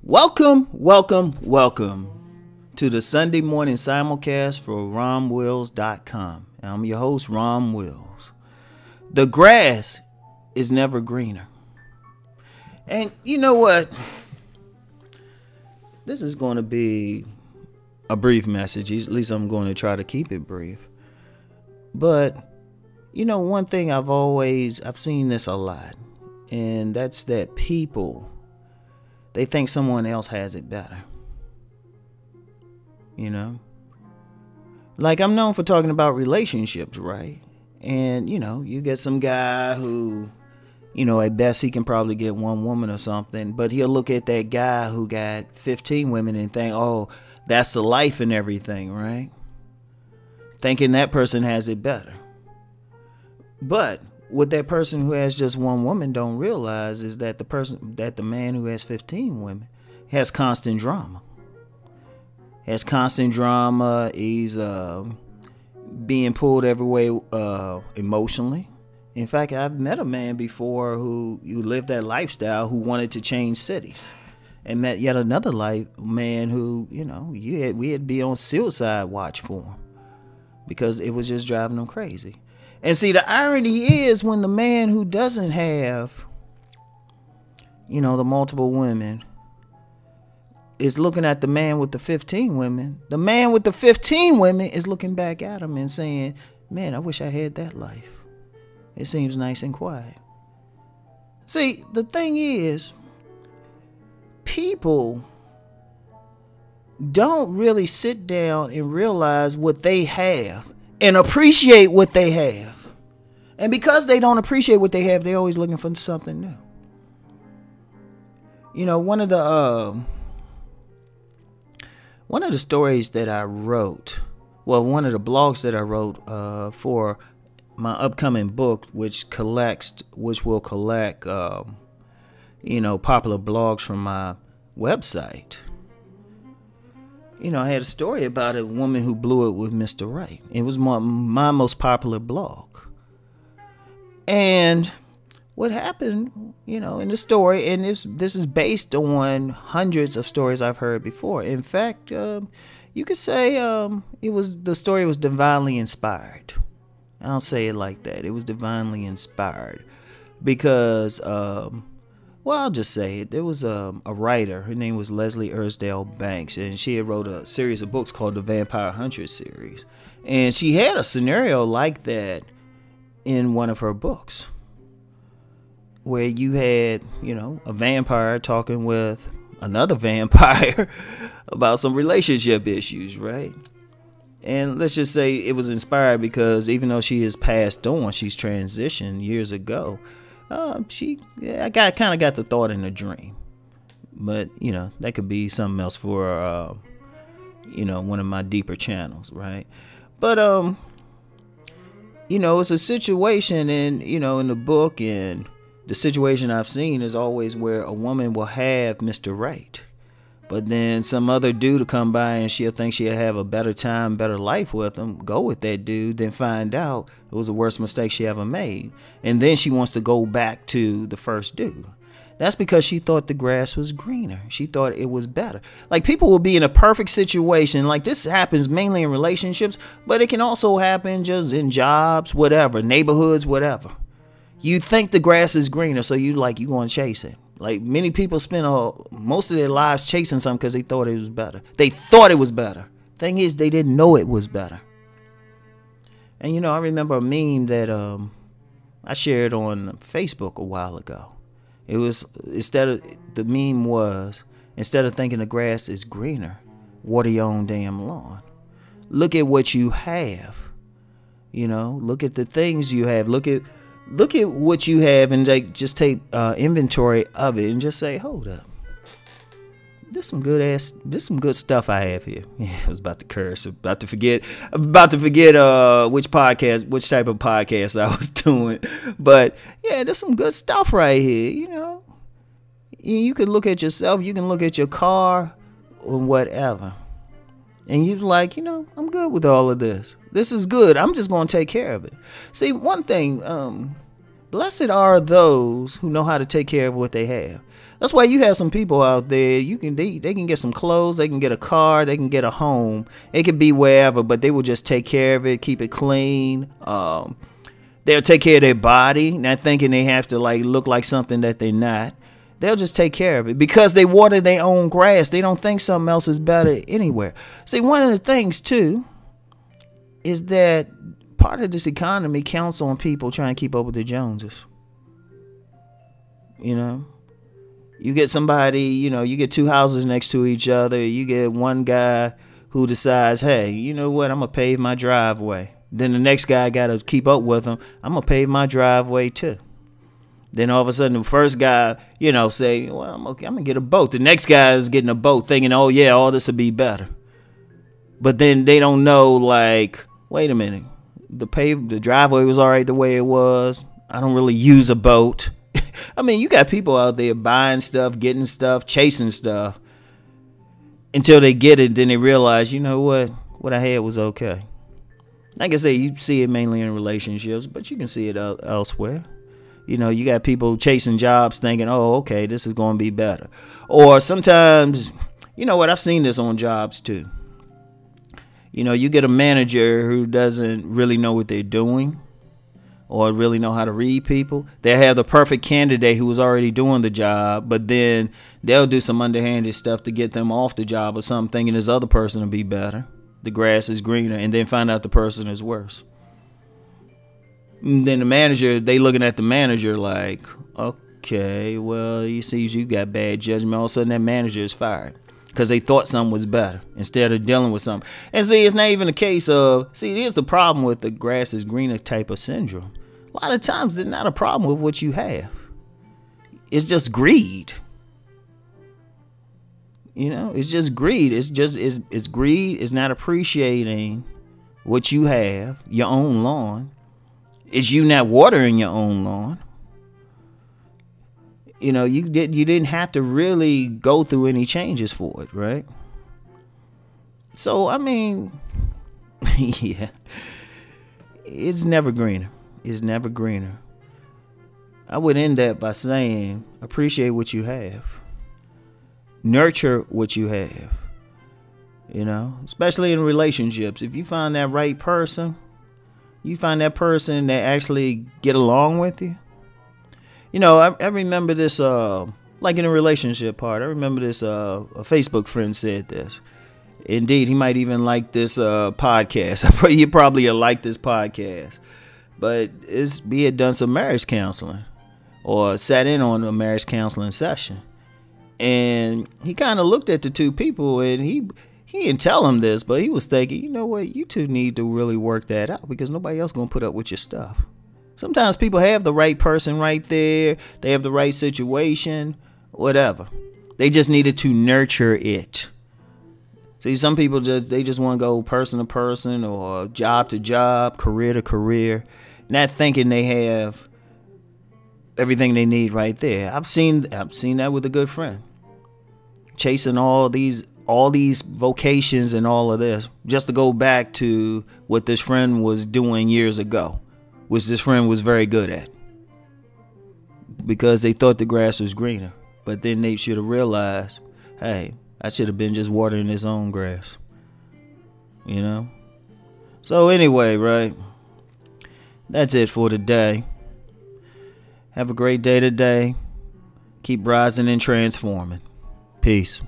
Welcome to the Sunday morning simulcast for RomWills.com. I'm your host, Rom Wills. The grass is never greener. And you know what? This is going to be a brief message. At least I'm going to try to keep it brief. But, you know, one thing I've seen this a lot. And that's that people, they think someone else has it better. You know? Like, I'm known for talking about relationships, right? And, you know, you get some guy who, you know, at best he can probably get one woman or something. But he'll look at that guy who got 15 women and think, oh, that's the life and everything, right? Thinking that person has it better. But what that person who has just one woman don't realize is that the man who has 15 women has constant drama. He's being pulled every way emotionally. In fact, I've met a man before who lived that lifestyle who wanted to change cities, and met yet another man who, you know, we had to be on suicide watch for him because it was just driving him crazy. And see, the irony is when the man who doesn't have, you know, the multiple women is looking at the man with the 15 women, the man with the 15 women is looking back at him and saying, man, I wish I had that life. It seems nice and quiet. See, the thing is, people don't really sit down and realize what they have and appreciate what they have. And because they don't appreciate what they have, they're always looking for something new. You know, one of the stories that I wrote, well, one of the blogs that I wrote for my upcoming book, which will collect, you know, popular blogs from my website. You know, I had a story about a woman who blew it with Mr. Right. It was my most popular blog. And what happened, you know, in the story, and this is based on hundreds of stories I've heard before. In fact, you could say the story was divinely inspired. I'll say it like that. It was divinely inspired because, well, I'll just say it. There was a writer. Her name was Leslie Ersdale Banks, and she had wrote a series of books called the Vampire Hunter series. And she had a scenario like that in one of her books where you had, you know, a vampire talking with another vampire about some relationship issues, right? And let's just say it was inspired because even though she has passed on, she's transitioned years ago. I kind of got the thought in a dream, but you know, that could be something else for, you know, one of my deeper channels, right? But, you know, it's a situation in the book, and the situation I've seen is always where a woman will have Mr. Right, but then some other dude will come by and she'll think she'll have a better time, better life with him, go with that dude, then find out it was the worst mistake she ever made. And then she wants to go back to the first dude. That's because she thought the grass was greener. She thought it was better. Like, people will be in a perfect situation. Like, this happens mainly in relationships, but it can also happen just in jobs, whatever, neighborhoods, whatever. You think the grass is greener, so you going to chase it. Like, many people spend most of their lives chasing something because they thought it was better. They thought it was better. Thing is, they didn't know it was better. And, you know, I remember a meme that I shared on Facebook a while ago. It was, instead of thinking the grass is greener, water your own damn lawn. Look at what you have. You know, look at the things you have. Look at what you have, and just take inventory of it and just say, hold up. This some good stuff I have here. Yeah, I was about to curse. About to forget which type of podcast I was doing. But yeah, there's some good stuff right here. You know, you can look at yourself. You can look at your car or whatever, and you're like, you know, I'm good with all of this. This is good. I'm just going to take care of it. See, one thing, Blessed are those who know how to take care of what they have. That's why you have some people out there, they can get some clothes, they can get a car, they can get a home. It could be wherever, but they will just take care of it, keep it clean. They'll take care of their body, not thinking they have to like look like something that they're not. They'll just take care of it because they water their own grass. They don't think something else is better anywhere. See, one of the things too is that part of this economy counts on people trying to keep up with the Joneses. You know, you get somebody, you know, you get two houses next to each other. You get one guy who decides, hey, you know what, I'm going to pave my driveway. Then the next guy got to keep up with him. I'm going to pave my driveway too. Then all of a sudden the first guy, you know, say, well, I'm going to get a boat. The next guy is getting a boat thinking, oh yeah, all this will be better. But then they don't know, like, wait a minute. The driveway was all right the way it was. I don't really use a boat. I mean, you got people out there buying stuff, getting stuff, chasing stuff until they get it. Then they realize, you know what I had was okay. Like I say, you see it mainly in relationships, but you can see it elsewhere. You know, you got people chasing jobs thinking, oh, okay, this is going to be better. Or sometimes, you know what, I've seen this on jobs too. You know, you get a manager who doesn't really know what they're doing or really know how to read people. They have the perfect candidate who was already doing the job, but then they'll do some underhanded stuff to get them off the job or something, thinking this other person will be better. The grass is greener, and then find out the person is worse. And then the manager, they looking at the manager like, okay, well, you see, you got bad judgment. All of a sudden, that manager is fired because they thought something was better instead of dealing with something. And see, it's not even a case of, see, here's the problem with the grass is greener type of syndrome. A lot of times, it's not a problem with what you have. It's just greed. You know, it's just greed. It's greed. It's not appreciating what you have, your own lawn. It's you not watering your own lawn. You know, you didn't have to really go through any changes for it, right? So, I mean, yeah, it's never greener. It's never greener. I would end that by saying, appreciate what you have. Nurture what you have. You know, especially in relationships. If you find that right person, you find that person that actually get along with you. You know, I remember this, like in a relationship part, I remember this, a Facebook friend said this. Indeed, he might even like this podcast. You probably like this podcast. But he had done some marriage counseling or sat in on a marriage counseling session. And he kind of looked at the two people and he didn't tell him this, but he was thinking, you know what, you two need to really work that out because nobody else going to put up with your stuff. Sometimes people have the right person right there. They have the right situation, whatever. They just needed to nurture it. See, some people just want to go person to person or job to job, career to career, not thinking they have everything they need right there. I've seen that with a good friend. Chasing all these vocations and all of this just to go back to what this friend was doing years ago, which this friend was very good at, because they thought the grass was greener. But then they should have realized, hey, I should have been just watering his own grass, you know? So anyway, right, that's it for today. Have a great day today. Keep rising and transforming. Peace.